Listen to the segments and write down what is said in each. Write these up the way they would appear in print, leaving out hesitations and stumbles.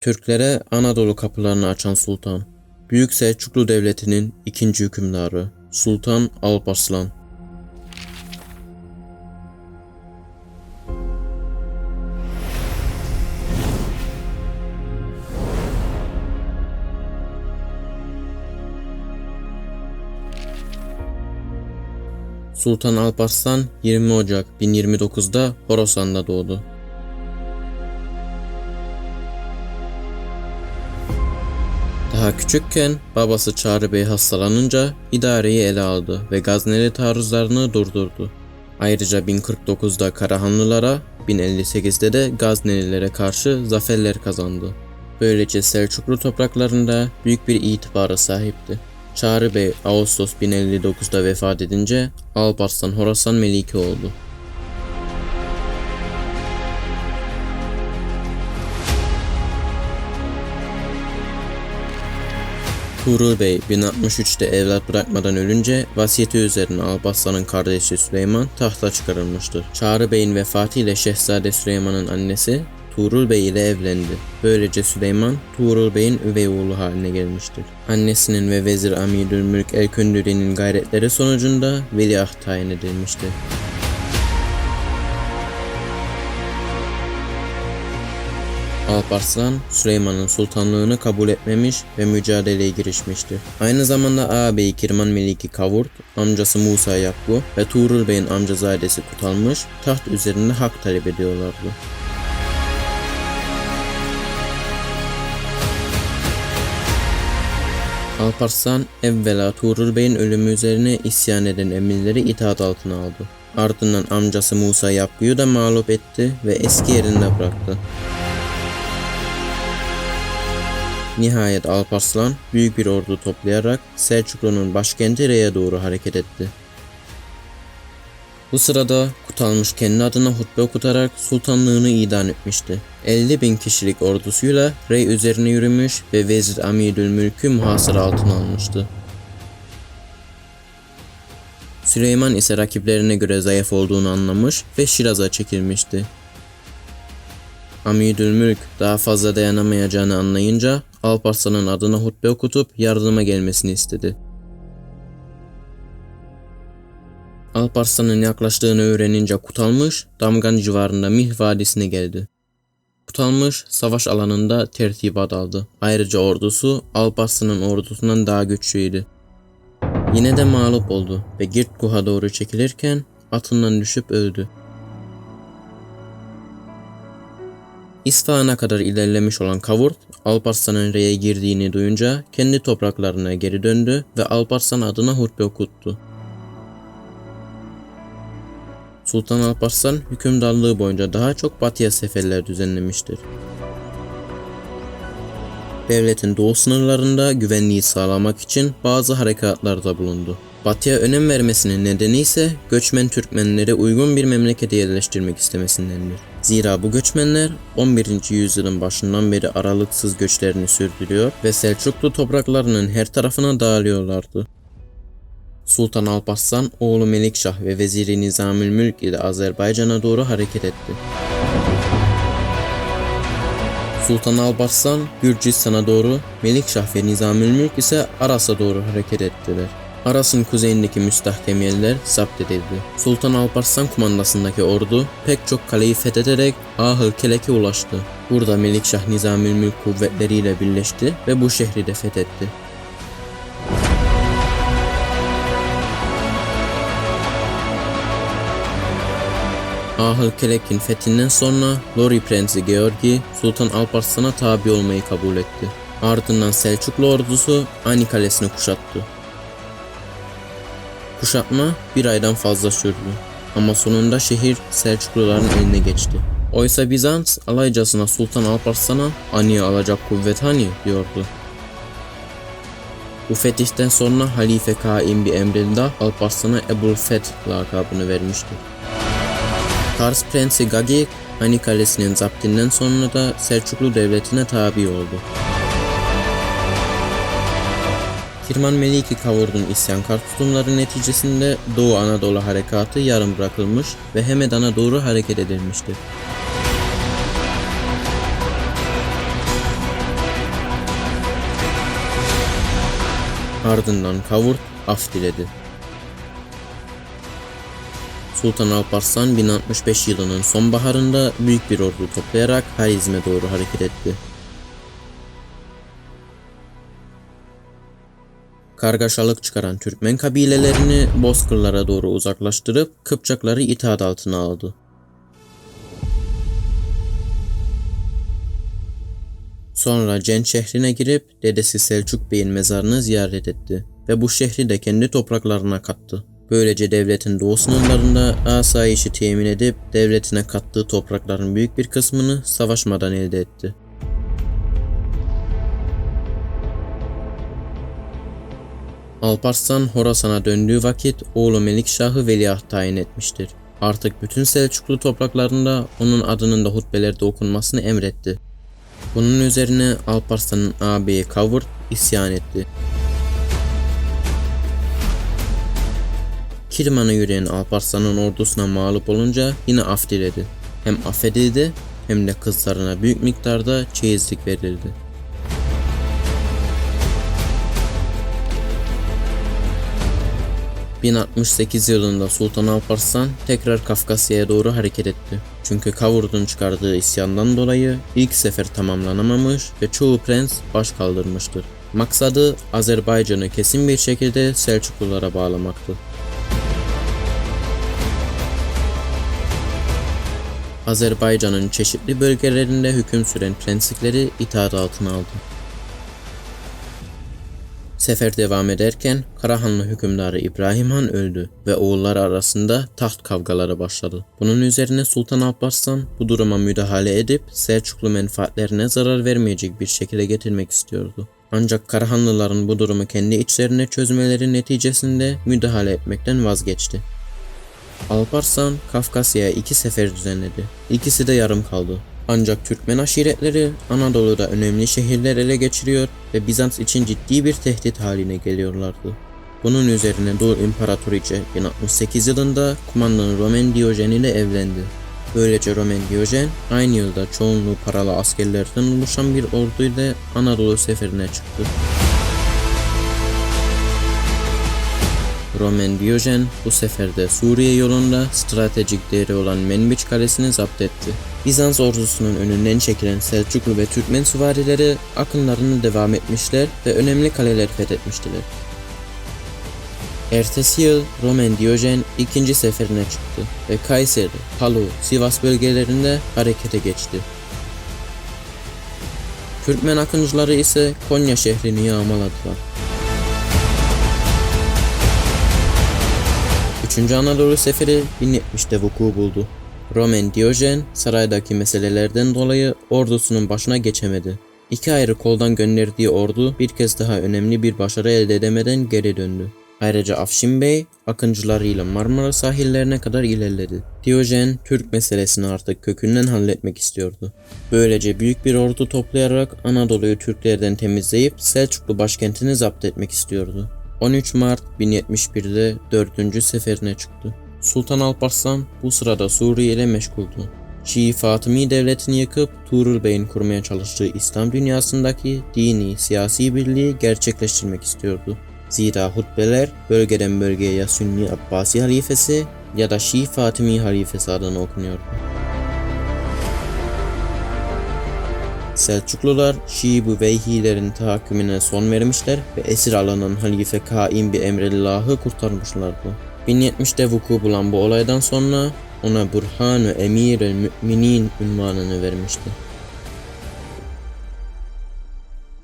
Türklere Anadolu kapılarını açan sultan, Büyük Selçuklu Devleti'nin ikinci hükümdarı Sultan Alparslan. Sultan Alparslan 20 Ocak 1029'da Horasan'da doğdu. Daha küçükken babası Çağrı Bey hastalanınca idareyi ele aldı ve Gazneli taarruzlarını durdurdu. Ayrıca 1049'da Karahanlılara, 1058'de de Gaznelilere karşı zaferler kazandı. Böylece Selçuklu topraklarında büyük bir itibara sahipti. Çağrı Bey Ağustos 1059'da vefat edince Alparslan Horasan Meliki oldu. Tuğrul Bey 1063'te evlat bırakmadan ölünce vasiyeti üzerine Alparslan'ın kardeşi Süleyman tahta çıkarılmıştır. Çağrı Bey'in vefatı ile Şehzade Süleyman'ın annesi Tuğrul Bey ile evlendi. Böylece Süleyman, Tuğrul Bey'in üvey oğlu haline gelmiştir. Annesinin ve Vezir Amidülmülk El-Kündüri'nin gayretleri sonucunda veliaht tayin edilmiştir. Alparslan, Süleyman'ın sultanlığını kabul etmemiş ve mücadeleye girişmiştir. Aynı zamanda ağabeyi Kirman Meliki Kavurt, amcası Musa Yakbu ve Tuğrul Bey'in amcazadesi Kutalmış taht üzerinde hak talep ediyorlardı. Alparslan evvela Tuğrul Bey'in ölümü üzerine isyan eden emirleri itaat altına aldı. Ardından amcası Musa Yakbu'yu da mağlup etti ve eski yerinde bıraktı. Nihayet Alparslan büyük bir ordu toplayarak Selçuklu'nun başkenti Rey'e doğru hareket etti. Bu sırada Kutalmış kendi adına hutbe okutarak sultanlığını ilan etmişti. 50.000 kişilik ordusuyla Rey üzerine yürümüş ve Vezir Amidülmülk'ü muhasara altına almıştı. Süleyman ise rakiplerine göre zayıf olduğunu anlamış ve Şiraz'a çekilmişti. Amidülmülk daha fazla dayanamayacağını anlayınca Alparslan'ın adına hutbe okutup yardıma gelmesini istedi. Alparslan'ın yaklaştığını öğrenince Kutalmış, Damgan civarında Mih Vadisi'ne geldi. Kutalmış, savaş alanında tertibat aldı. Ayrıca ordusu Alparslan'ın ordusundan daha güçlüydü. Yine de mağlup oldu ve Girtkuh'a doğru çekilirken atından düşüp öldü. İsfahan'a kadar ilerlemiş olan Kavurt, Alparslan'ın Rey'e girdiğini duyunca kendi topraklarına geri döndü ve Alparslan adına hutbe okuttu. Sultan Alparslan hükümdarlığı boyunca daha çok batıya seferler düzenlemiştir. Devletin doğu sınırlarında güvenliği sağlamak için bazı harekatlarda bulundu. Batıya önem vermesinin nedeni ise göçmen Türkmenleri uygun bir memlekete yerleştirmek istemesindendir. Zira bu göçmenler 11. yüzyılın başından beri aralıksız göçlerini sürdürüyor ve Selçuklu topraklarının her tarafına dağılıyorlardı. Sultan Alparslan oğlu Melikşah ve veziri Nizamülmülk ile Azerbaycan'a doğru hareket etti. Sultan Alparslan Gürcistan'a doğru, Melikşah ve Nizamülmülk ise Aras'a doğru hareket ettiler. Aras'ın kuzeyindeki müstahkem yerler zapt edildi. Sultan Alparslan kumandasındaki ordu pek çok kaleyi fethederek Ahıl Kelek'e ulaştı. Burada Melikşah Nizamülmülk kuvvetleriyle birleşti ve bu şehri de fethetti. Ahıl Kelek'in fethinden sonra Lori Prensi Georgi Sultan Alparslan'a tabi olmayı kabul etti. Ardından Selçuklu ordusu Ani Kalesi'ni kuşattı. Kuşatma bir aydan fazla sürdü ama sonunda şehir Selçukluların eline geçti. Oysa Bizans alaycasına Sultan Alparslan'a Ani'yi alacak kuvvet hani diyordu. Bu fetihten sonra Halife Kaim bir emrinde Alparslan'a Ebu'l-Feth lakabını vermişti. Kars Prensi Gagi Ani Kalesi'nin zaptinden sonra da Selçuklu Devleti'ne tabi oldu. Kirman Meliki Kavur'un isyankar tutumları neticesinde Doğu Anadolu harekatı yarım bırakılmış ve Hemedan'a doğru hareket edilmiştir. Ardından Kavurt af diledi. Sultan Alparslan 1065 yılının sonbaharında büyük bir ordu toplayarak Harizm'e doğru hareket etti. Kargaşalık çıkaran Türkmen kabilelerini bozkırlara doğru uzaklaştırıp Kıpçakları itaat altına aldı. Sonra Cent şehrine girip dedesi Selçuk Bey'in mezarını ziyaret etti ve bu şehri de kendi topraklarına kattı. Böylece devletin doğu sınırlarında asayişi temin edip devletine kattığı toprakların büyük bir kısmını savaşmadan elde etti. Alparslan Horasan'a döndüğü vakit oğlu Melikşah'ı veliaht tayin etmiştir. Artık bütün Selçuklu topraklarında onun adının da hutbelerde okunmasını emretti. Bunun üzerine Alparslan'ın ağabeyi Kavurt isyan etti. Kirman'a yürüyen Alparslan'ın ordusuna mağlup olunca yine af diledi. Hem affedildi hem de kızlarına büyük miktarda çeyizlik verildi. 1068 yılında Sultan Alparslan tekrar Kafkasya'ya doğru hareket etti. Çünkü Kavurt'un çıkardığı isyandan dolayı ilk sefer tamamlanamamış ve çoğu prens baş kaldırmıştır. Maksadı Azerbaycan'ı kesin bir şekilde Selçuklulara bağlamaktı. Azerbaycan'ın çeşitli bölgelerinde hüküm süren prenslikleri itaat altına aldı. Sefer devam ederken Karahanlı hükümdarı İbrahim Han öldü ve oğulları arasında taht kavgaları başladı. Bunun üzerine Sultan Alparslan bu duruma müdahale edip Selçuklu menfaatlerine zarar vermeyecek bir şekilde getirmek istiyordu. Ancak Karahanlıların bu durumu kendi içlerine çözmeleri neticesinde müdahale etmekten vazgeçti. Alparslan Kafkasya'ya 2 sefer düzenledi. İkisi de yarım kaldı. Ancak Türkmen aşiretleri Anadolu'da önemli şehirler ele geçiriyor ve Bizans için ciddi bir tehdit haline geliyorlardı. Bunun üzerine Doğu İmparatoriçe 1068 yılında kumandan Roman Diyojen ile evlendi. Böylece Roman Diyojen aynı yılda çoğunluğu paralı askerlerden oluşan bir orduyla Anadolu seferine çıktı. Roman Diyojen bu seferde Suriye yolunda stratejik değeri olan Menbiç Kalesi'ni zapt etti. Bizans ordusunun önünden çekilen Selçuklu ve Türkmen süvarileri akınlarını devam etmişler ve önemli kaleler fethetmiştiler. Ertesi yıl Roman Diyojen ikinci seferine çıktı ve Kayseri, Palu, Sivas bölgelerinde harekete geçti. Türkmen akıncıları ise Konya şehrini yağmaladılar. 3. Anadolu Seferi 1070'te vuku buldu. Roman Diyojen saraydaki meselelerden dolayı ordusunun başına geçemedi. 2 ayrı koldan gönderdiği ordu bir kez daha önemli bir başarı elde edemeden geri döndü. Ayrıca Afşin Bey akıncılarıyla Marmara sahillerine kadar ilerledi. Diyojen Türk meselesini artık kökünden halletmek istiyordu. Böylece büyük bir ordu toplayarak Anadolu'yu Türklerden temizleyip Selçuklu başkentini zapt etmek istiyordu. 13 Mart 1071'de 4. seferine çıktı. Sultan Alparslan bu sırada Suriye ile meşguldü. Şii Fatımi devletini yıkıp Tuğrul Bey'in kurmaya çalıştığı İslam dünyasındaki dini, siyasi birliği gerçekleştirmek istiyordu. Zira hutbeler bölgeden bölgeye ya Sünni Abbasi halifesi ya da Şii Fatımi halifesi adına okunuyordu. Selçuklular Şii Büveyhilerin tahakkümüne son vermişler ve esir alınan Halife Kaim bir Emrillah'ı kurtarmışlardı. 1070'de vuku bulan bu olaydan sonra ona Burhan-ı Emir-el Müminin unvanını vermişti.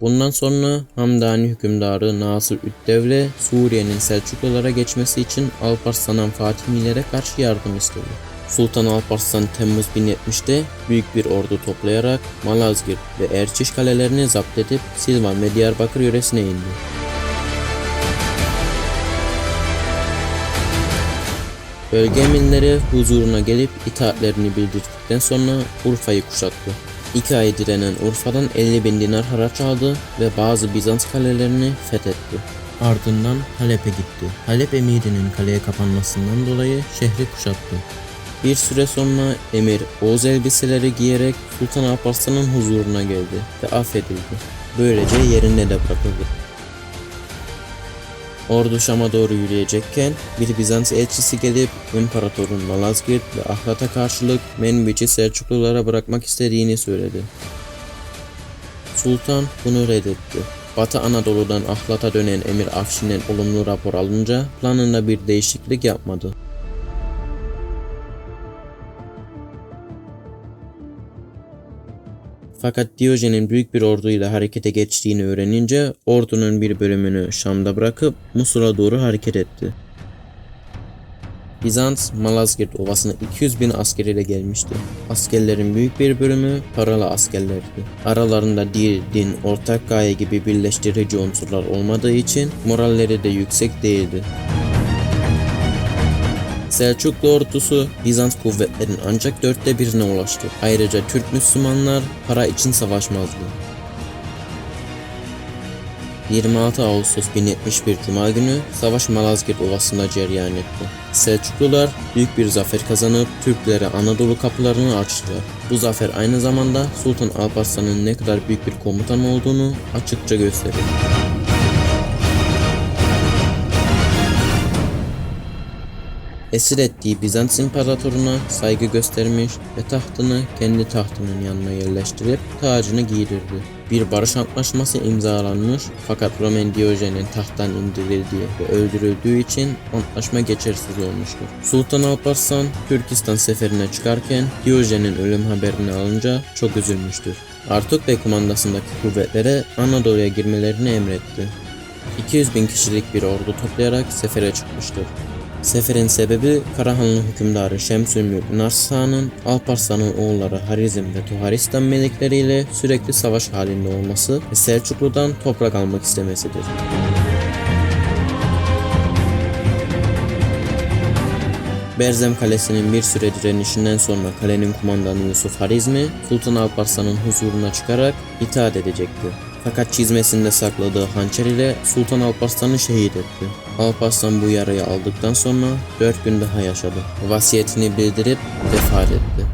Bundan sonra Hamdani hükümdarı Nasır-üd-Devle Suriye'nin Selçuklulara geçmesi için Alparslan'dan Fatimilere karşı yardım istedi. Sultan Alparslan Temmuz 1070'te büyük bir ordu toplayarak Malazgirt ve Erçiş kalelerini zapt edip Silvan ve Diyarbakır yöresine indi. Bölge eminleri huzuruna gelip itaatlerini bildirdikten sonra Urfa'yı kuşattı. 2 ay direnen Urfa'dan 50.000 dinar haraç aldı ve bazı Bizans kalelerini fethetti. Ardından Halep'e gitti. Halep emirinin kaleye kapanmasından dolayı şehri kuşattı. Bir süre sonra emir Oğuz elbiseleri giyerek Sultan Alparslan'ın huzuruna geldi ve affedildi. Böylece yerine de bırakıldı. Ordu Şam'a doğru yürüyecekken bir Bizans elçisi gelip İmparatorun Malazgirt ve Ahlat'a karşılık Menbiç'i Selçuklulara bırakmak istediğini söyledi. Sultan bunu reddetti. Batı Anadolu'dan Ahlat'a dönen Emir Afşin'den olumlu rapor alınca planında bir değişiklik yapmadı. Fakat Diyojen'in büyük bir orduyla harekete geçtiğini öğrenince ordunun bir bölümünü Şam'da bırakıp Musul'a doğru hareket etti. Bizans, Malazgirt Ovası'na 200.000 askeriyle gelmişti. Askerlerin büyük bir bölümü paralı askerlerdi. Aralarında dil, din, ortak gaye gibi birleştirici unsurlar olmadığı için moralleri de yüksek değildi. Selçuklu ordusu Bizans kuvvetlerinin ancak 1/4'e ulaştı. Ayrıca Türk Müslümanlar para için savaşmazdı. 26 Ağustos 1071 Cuma günü savaş Malazgirt Ovası'nda cereyan etti. Selçuklular büyük bir zafer kazanıp Türklere Anadolu kapılarını açtılar. Bu zafer aynı zamanda Sultan Alparslan'ın ne kadar büyük bir komutan olduğunu açıkça gösterir. Esir ettiği Bizans imparatoruna saygı göstermiş ve tahtını kendi tahtının yanına yerleştirip tacını giydirdi. Bir barış antlaşması imzalanmış fakat Roman Diyojen'in tahttan indirildiği ve öldürüldüğü için antlaşma geçersiz olmuştur. Sultan Alparslan Türkistan seferine çıkarken Diyojen'in ölüm haberini alınca çok üzülmüştür. Artuk Bey kumandasındaki kuvvetlere Anadolu'ya girmelerini emretti. 200.000 kişilik bir ordu toplayarak sefere çıkmıştır. Seferin sebebi Karahanlı hükümdarı Şemsülmülk Narsa'nın Alparslan'ın oğulları Harizm ve Tuharistan melekleriyle sürekli savaş halinde olması ve Selçuklu'dan toprak almak istemesidir. Berzem Kalesi'nin bir süre direnişinden sonra kalenin kumandanı Yusuf Harizmi Sultan Alparslan'ın huzuruna çıkarak itaat edecekti. Fakat çizmesinde sakladığı hançer ile Sultan Alparslan'ı şehit etti. Alparslan bu yarayı aldıktan sonra 4 gün daha yaşadı. Vasiyetini bildirip vefat etti.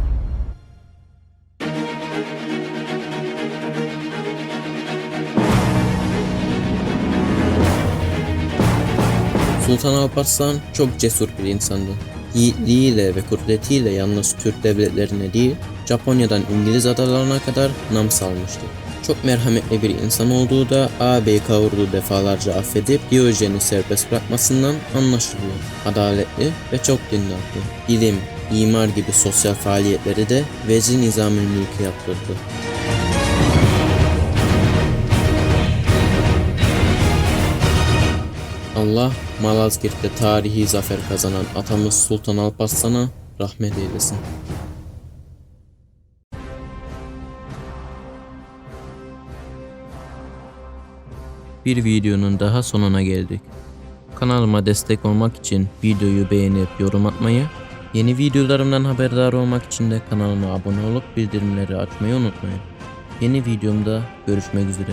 Sultan Alparslan çok cesur bir insandı. Yiğitliğiyle ve kudretiyle yalnız Türk devletlerine değil, Japonya'dan İngiliz adalarına kadar nam salmıştı. Çok merhametli bir insan olduğu da ağabeyi kavurduğu defalarca affedip Diyojen'i serbest bırakmasından anlaşılıyor. Adaletli ve çok dindardı. İlim, imar gibi sosyal faaliyetleri de Vezir Nizamül Mülk'e yaptırdı. Allah Malazgirt'te tarihi zafer kazanan atamız Sultan Alparslan'a rahmet eylesin. Bir videonun daha sonuna geldik. Kanalıma destek olmak için videoyu beğenip yorum atmayı, yeni videolarımdan haberdar olmak için de kanalıma abone olup bildirimleri açmayı unutmayın. Yeni videomda görüşmek üzere.